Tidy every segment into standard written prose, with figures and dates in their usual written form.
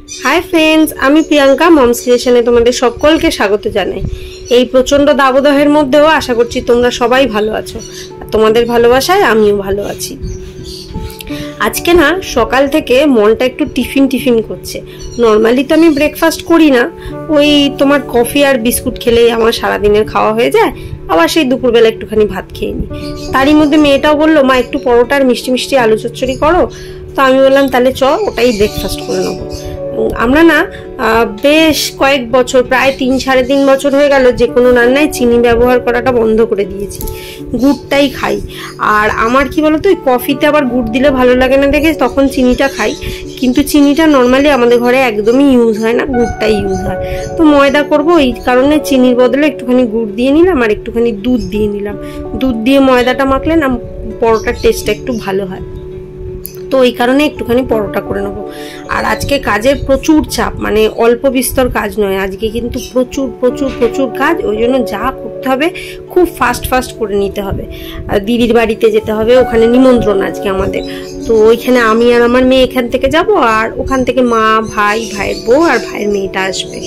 Hi friends, आमी Priyanka mums क्रिएशने तुम्हादेर सकलके स्वागत जानाई। এই প্রচন্ড দাবদাহের মধ্যেও আশা করছি তোমরা সবাই ভালো আছো। তোমাদের ভালোবাসায় আমিও ভালো আছি। আজকে না সকাল থেকে মনটা একটু টিফিন করছে। নরমালি তো আমি ব্রেকফাস্ট করি না, ওই তোমার কফি আর বিস্কুট খেলেই আমার সারা দিনের খাওয়া হয়ে যায়। আবার সেই দুপুরবেলা একটুখানি ভাত খেয়ে নিই। তারই মধ্যে মেয়েটাও বললো, মা একটু পরোটা আর মিষ্টি মিষ্টি আলু চচ্চড়ি করো। তো আমি বললাম তাহলে চ, ওটাই ব্রেকফাস্ট করে নেবো। আমরা না বেশ কয়েক বছর, প্রায় 3-3.5 বছর হয়ে গেল যে কোনো রান্নায় চিনি ব্যবহার করাটা বন্ধ করে দিয়েছি, গুড়টাই খাই। আর আমার কি বলতো, ওই কফিতে আবার গুড় দিলে ভালো লাগে না দেখে তখন চিনিটা খাই, কিন্তু চিনিটা নর্মালি আমাদের ঘরে একদমই ইউজ হয় না, গুড়টাই ইউজ হয়। তো ময়দা করব, এই কারণে চিনির বদলে একটুখানি গুড় দিয়ে নিলাম আর একটুখানি দুধ দিয়ে নিলাম। দুধ দিয়ে ময়দাটা মাখলে না পরোটার টেস্টটা একটু ভালো হয়। তো এই কারণে একটুখানি পরোটা করে নেবো। আর আজকে কাজের প্রচুর চাপ, মানে অল্প বিস্তর কাজ নয়, আজকে কিন্তু প্রচুর কাজ। ওই জন্য যা করতে হবে খুব ফাস্ট করে নিতে হবে। আর দিদির বাড়িতে যেতে হবে, ওখানে নিমন্ত্রণ আজকে আমাদের। তো ওইখানে আমি আর আমার মেয়ে এখান থেকে যাব, আর ওখান থেকে মা, ভাইয়ের বউ আর ভাইয়ের মেয়েটা আসবে।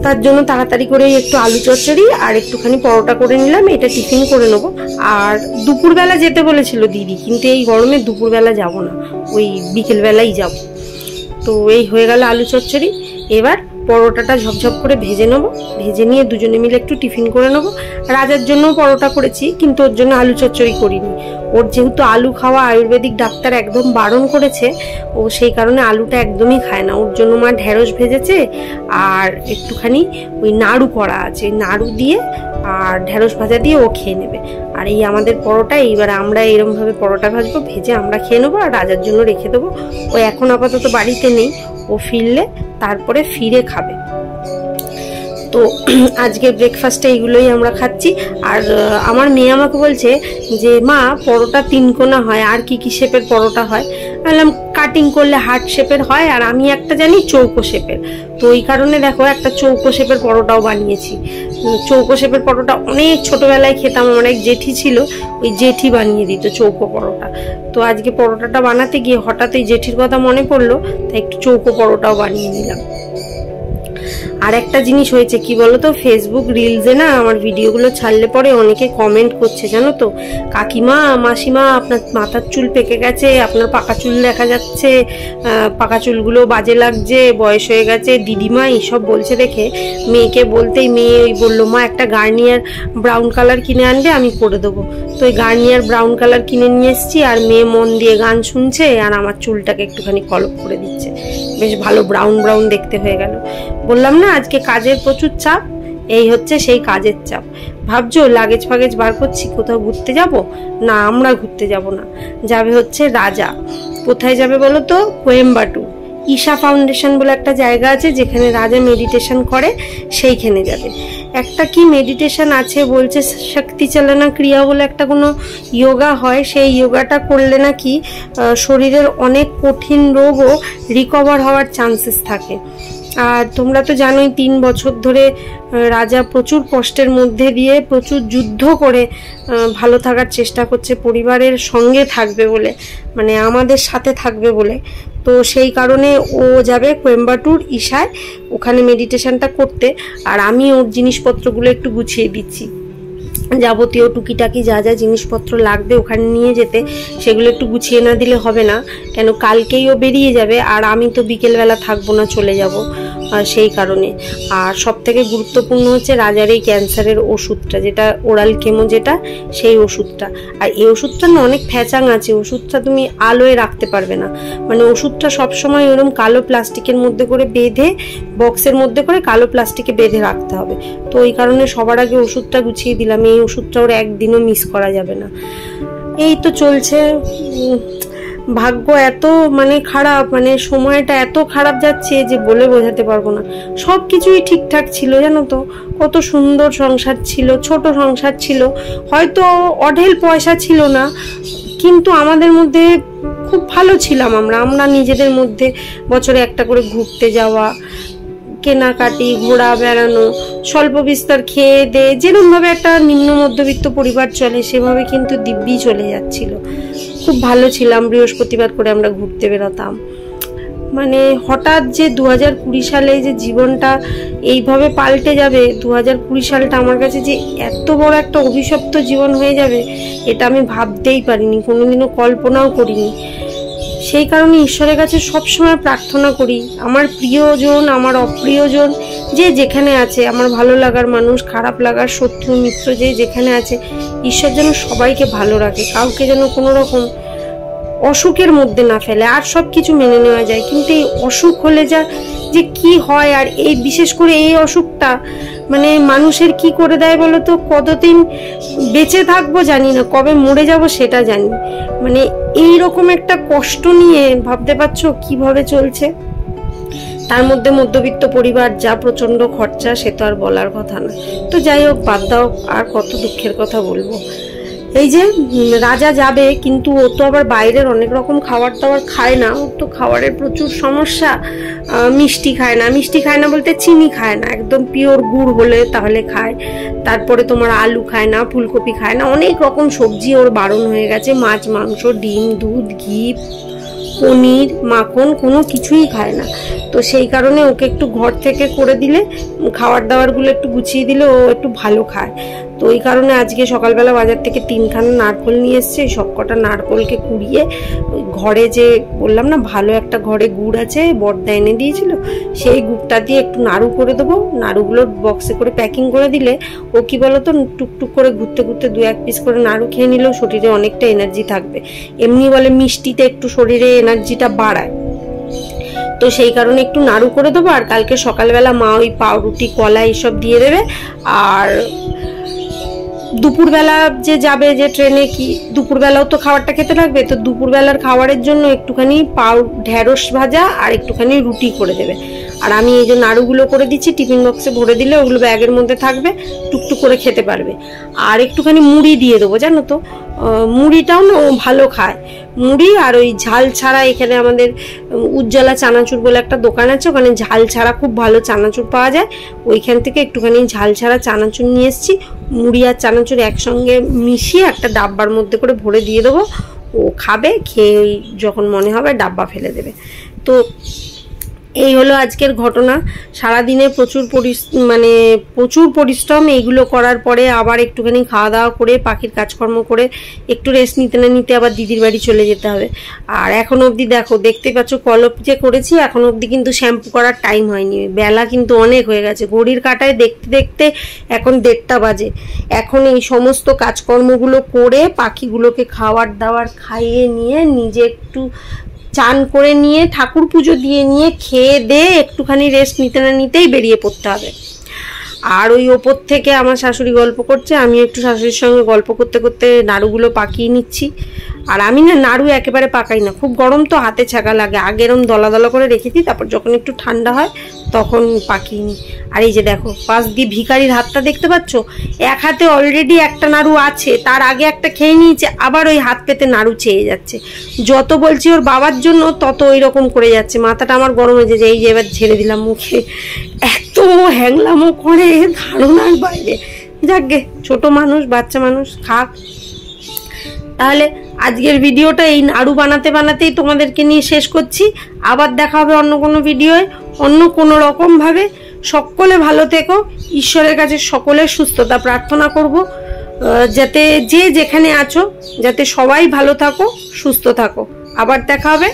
তার জন্য তাড়াতাড়ি করে একটু আলু চচ্চড়ি আর একটুখানি পরোটা করে নিলাম, এটা টিফিন করে নেবো। আর দুপুরবেলা যেতে বলেছিল দিদি, কিন্তু এই গরমে দুপুরবেলা যাব না, ওই বিকেলবেলাই যাব। তো এই হয়ে গেল আলু চচ্চড়ি। এবার পরোটাটা ঝপঝপ করে ভেজে নেবো, ভেজে নিয়ে দুজনে মিলে একটু টিফিন করে নেবো। রাজার জন্য পরোটা করেছি, কিন্তু ওর জন্য আলু চচ্চড়ি করিনি। ওর যেহেতু আলু খাওয়া আয়ুর্বেদিক ডাক্তার একদম বারণ করেছে, ও সেই কারণে আলুটা একদমই খায় না। ওর জন্য মা ঢেঁড়স ভেজেছে আর একটুখানি ওই নাড়ু করা আছে, নাড়ু দিয়ে আর ঢেঁড়স ভাজা দিয়ে ও খেয়ে নেবে। আর এই আমাদের পরোটা, এইবার আমরা এরমভাবে পরোটা ভাজবো, ভেজে আমরা খেয়ে নেবো আর রাজার জন্য রেখে দেবো। ও এখন আপাতত বাড়িতে নেই, ও ফিরলে তারপরে ফিরে খাবে। তো আজকে ব্রেকফাস্টে এইগুলোই আমরা খাচ্ছি। আর আমার মেয়ে আমাকে বলছে যে মা, পরোটা 3 কোনা হয়, আর কি শেপের পরোটা হয়? বললাম কাটিং করলে হার্ট শেপের হয়, আর আমি একটা জানি চৌকো শেপের। তো এই কারণে দেখো একটা চৌকো শেপের পরোটাও বানিয়েছি। চৌকো শেপের পরোটা অনেক ছোটবেলায় খেতাম, আমার এক জেঠি ছিল, ওই জেঠি বানিয়ে দিত চৌকো পরোটা। তো আজকে পরোটাটা বানাতে গিয়ে হঠাৎ এই জেঠির কথা মনে পড়লো, তাই একটু চৌকো পরোটাও বানিয়ে নিলাম। আর একটা জিনিস হয়েছে কি বলতো, ফেসবুক রিলসে না আমার ভিডিওগুলো ছাড়লে পরে অনেকে কমেন্ট করছে, জানো তো, কাকিমা, মাসিমা, আপনার মাথার চুল পেকে গেছে, আপনার পাকা চুল দেখা যাচ্ছে, পাকা চুলগুলো বাজে লাগছে, বয়স হয়ে গেছে, দিদিমা এইসব বলছে দেখে মেয়েকে বলতেই মেয়ে ওই বললো, মা একটা গার্নিয়ার ব্রাউন কালার কিনে আনবে, আমি করে দেবো। তো ওই গার্নিয়ার ব্রাউন কালার কিনে নিয়ে এসেছি, আর মেয়ে মন দিয়ে গান শুনছে আর আমার চুলটাকে একটুখানি কলপ করে দিচ্ছে, বেশ ভালো ব্রাউন দেখতে হয়ে গেল। বললাম না আজকে কাজের প্রচুর চাপ, এই হচ্ছে সেই কাজের চাপ। ভাবছো লাগেজ ফাগেজ বার করছি, কোথাও ঘুরতে যাব না? আমরা ঘুরতে যাব না, যাবে হচ্ছে রাজা। কোথায় যাবে বলো তো? কোয়েম্বাটুর ঈশা ফাউন্ডেশন বলে একটা জায়গা আছে, যেখানে রাজা মেডিটেশন করে, সেইখানে যাবে। একটা কি মেডিটেশন আছে বলছে, শক্তি চালনা ক্রিয়া বলে একটা কোনো যোগা হয়, সেই যোগাটা করলে নাকি শরীরের অনেক কঠিন রোগও রিকভার হওয়ার চান্সেস থাকে। আর তোমরা তো জানোই 3 বছর ধরে রাজা প্রচুর কষ্টের মধ্যে দিয়ে প্রচুর যুদ্ধ করে ভালো থাকার চেষ্টা করছে, পরিবারের সঙ্গে থাকবে বলে, মানে আমাদের সাথে থাকবে বলে। তো সেই কারণে ও যাবে কোয়েম্বাটুর ঈশায়, ওখানে মেডিটেশনটা করতে। আর আমি ওর জিনিসপত্রগুলো একটু গুছিয়ে দিচ্ছি, যাবতীয় টুকিটাকি যা জিনিসপত্র লাগবে ওখানে নিয়ে যেতে, সেগুলো একটু গুছিয়ে না দিলে হবে না। কেন কালকেই ও বেরিয়ে যাবে, আর আমি তো বিকেলবেলা থাকবো না, চলে যাব, সেই কারণে। আর সব থেকে গুরুত্বপূর্ণ হচ্ছে রাজার এই ক্যান্সারের ওষুধটা, যেটা ওরাল কেমো, যেটা সেই ওষুধটা। আর এই ওষুধটা না অনেক ফ্যাচাং আছে, ওষুধটা তুমি আলোয় রাখতে পারবে না, মানে ওষুধটা সবসময় ওরকম কালো প্লাস্টিকের মধ্যে করে বেঁধে, বক্সের মধ্যে করে কালো প্লাস্টিকে বেঁধে রাখতে হবে। তো ওই কারণে সবার আগে ওষুধটা গুছিয়ে দিলাম, এই ওষুধটা ওর একদিনও মিস করা যাবে না। এই তো চলছে। ভাগ্য এত মানে খারাপ, মানে সময়টা এত খারাপ যাচ্ছে যে বলে বোঝাতে পারবো না। সব কিছুই ঠিকঠাক ছিল, জানো তো, কত সুন্দর সংসার ছিল, ছোট সংসার ছিল, হয়তো অঢেল পয়সা ছিল না, কিন্তু আমাদের মধ্যে খুব ভালো ছিলাম আমরা নিজেদের মধ্যে। বছরে একটা করে ঘুরতে যাওয়া, কেনাকাটি, ঘোরা বেড়ানো, স্বল্প বিস্তর খেয়ে দিয়ে যেরকমভাবে একটা নিম্ন মধ্যবিত্ত পরিবার চলে, সেভাবে কিন্তু দিব্যি চলে যাচ্ছিল। খুব ভালো ছিলাম, বৃহস্পতিবার করে আমরা ঘুরতে বেরোতাম। মানে হঠাৎ যে 2020 সালে যে জীবনটা এইভাবে পাল্টে যাবে, 2020 সালটা আমার কাছে যে এত বড় একটা অভিশপ্ত জীবন হয়ে যাবে, এটা আমি ভাবতেই পারিনি, কোনোদিনও কল্পনাও করিনি। সেই কারণে ঈশ্বরের কাছে সবসময় প্রার্থনা করি, আমার প্রিয়জন, আমার অপ্রিয়জন যে যেখানে আছে, আমার ভালো লাগার মানুষ, খারাপ লাগার শত্রু মিত্র যে যেখানে আছে, ঈশ্বর যেন সবাইকে ভালো রাখে, কাউকে যেন কোনো রকম অসুখের মধ্যে না ফেলে। আর সব কিছু মেনে নেওয়া যায়, কিন্তু এই অসুখ হলে যে কি হয়, আর এই বিশেষ করে এই অসুখটা মানে মানুষের কি করে দেয় বলো তো। কতদিন বেঁচে থাকবো জানি না, কবে মরে যাব সেটা জানি। মানে এই রকম একটা কষ্ট নিয়ে ভাবতে পারছো কিভাবে চলছে। তার মধ্যে মধ্যবিত্ত পরিবার, যা প্রচন্ড খরচা, সে তো আর বলার কথা না। তো যাই হোক, বাদ দাও, আর কত দুঃখের কথা বলবো। এই যে রাজা যাবে, কিন্তু ও তো আবার বাইরের অনেক রকম খাবার দাবার খায় না, ওর তো খাবারের প্রচুর সমস্যা। মিষ্টি খায় না, মিষ্টি খায় না বলতে চিনি খায় না, একদম পিওর গুড় হলে তাহলে খায়। তারপরে তোমার আলু খায় না, ফুলকপি খায় না, অনেক রকম সবজি ওর বারণ হয়ে গেছে। মাছ, মাংস, ডিম, দুধ, ঘি, পনির, মাখন কোনো কিছুই খায় না। তো সেই কারণে ওকে একটু ঘর থেকে করে দিলে, খাবার দাবারগুলো একটু গুছিয়ে দিলে ও একটু ভালো খায়। তো ওই কারণে আজকে সকালবেলা বাজার থেকে 3খানা নারকোল নিয়ে এসছে। সব কটা নারকোলকে কুড়িয়ে ওই ঘরে, যে বললাম না ভালো একটা ঘরে গুড় আছে, বড়দা এনে দিয়েছিল, সেই গুড়টা দিয়ে একটু নাড়ু করে দেবো। নাড়ুগুলো বক্সে করে প্যাকিং করে দিলে ও কি বলতো, টুকটুক করে ঘুরতে ঘুরতে 2-1 পিস করে নাড়ু খেয়ে নিলেও শরীরে অনেকটা এনার্জি থাকবে। এমনি বলে মিষ্টিতে একটু শরীরে এনার্জিটা বাড়ায়, তো সেই কারণে একটু নাড়ু করে দেবো। আর কালকে সকালবেলা মা ওই পাউরুটি, কলা এইসব দিয়ে দেবে। আর দুপুরবেলা যে যাবে, যে ট্রেনে, কি দুপুরবেলাও তো খাবারটা খেতে লাগবে, তো দুপুরবেলার খাবারের জন্য একটুখানি ঢেঁড়স ভাজা আর একটুখানি রুটি করে দেবে। আর আমি এই যে নাড়ুগুলো করে দিচ্ছি, টিফিন বক্সে ভরে দিলে ওগুলো ব্যাগের মধ্যে থাকবে, টুকটুক করে খেতে পারবে। আর একটুখানি মুড়ি দিয়ে দেবো, জানো তো মুড়িটাও না ও ভালো খায়। মুড়ি আর ওই ঝাল ছাড়া, এখানে আমাদের উজ্জ্বলা চানাচুর বলে একটা দোকান আছে, ওখানে ঝাল ছাড়া খুব ভালো চানাচুর পাওয়া যায়। ওইখান থেকে একটুখানি ঝাল ছাড়া চানাচুর নিয়ে এসেছি। মুড়ি আর চানাচুর একসঙ্গে মিশিয়ে একটা ডাব্বার মধ্যে করে ভরে দিয়ে দেবো। ও খাবে, খেয়ে ওই যখন মনে হবে ডাব্বা ফেলে দেবে। তো এই হলো আজকের ঘটনা। সারাদিনে প্রচুর পরিশ্রম। এইগুলো করার পরে আবার একটুখানি খাওয়া দাওয়া করে, পাখির কাজকর্ম করে, একটু রেস্ট নিতে না নিতে আবার দিদির বাড়ি চলে যেতে হবে। আর এখন অবধি দেখো, দেখতে পাচ্ছ কলপ যে করেছি, এখন অবধি কিন্তু শ্যাম্পু করার টাইম হয়নি। বেলা কিন্তু অনেক হয়ে গেছে, ঘড়ির কাঁটায় দেখতে দেখতে এখন 1:30 বাজে। এখন এই সমস্ত কাজকর্মগুলো করে, পাখিগুলোকে খাবার দাবার খাইয়ে নিয়ে, নিজে একটু চান করে নিয়ে, ঠাকুর পুজো দিয়ে নিয়ে, খেয়ে দিয়ে একটুখানি রেস্ট নিতে না নিতেই বেরিয়ে পড়তে হবে। আর ওই ওপর থেকে আমার শাশুড়ি গল্প করছে, আমি একটু শাশুড়ির সঙ্গে গল্প করতে করতে নাড়ুগুলো পাকিয়ে নিচ্ছি। আর আমি না নাড়ু একেবারে পাকাই না, খুব গরম তো হাতে ছাকা লাগে। আগে এরম দলা দলা করে রেখে দিই, তারপর যখন একটু ঠান্ডা হয় তখন পাকিয়ে নিই। আর এই যে দেখো, পাশ দিয়ে ভিখারির হাতটা দেখতে পাচ্ছ, এক হাতে অলরেডি একটা নাড়ু আছে, তার আগে একটা খেয়ে নিয়েছে, আবার ওই হাত পেতে নাড়ু চেয়ে যাচ্ছে। যত বলছি ওর বাবার জন্য, তত ওই রকম করে যাচ্ছে। মাথাটা আমার গরম হয়ে যায়, এই যে এবার ঝেড়ে দিলাম মুখে। এত হ্যাংলামো করে, ধারণার বাইরে। যাকগে, ছোট মানুষ, বাচ্চা মানুষ, খাক। তাহলে আজকের ভিডিওটা এই নাড়ু বানাতে বানাতেই তোমাদেরকে নিয়ে শেষ করছি। আবার দেখা হবে অন্য কোনো ভিডিওয়, অন্য কোনো রকমভাবে। সকলে ভালো থেকো, ঈশ্বরের কাছে সকলের সুস্থতা প্রার্থনা করব, যাতে যে যেখানে আছো, যাতে সবাই ভালো থাকো, সুস্থ থাকো। আবার দেখা হবে।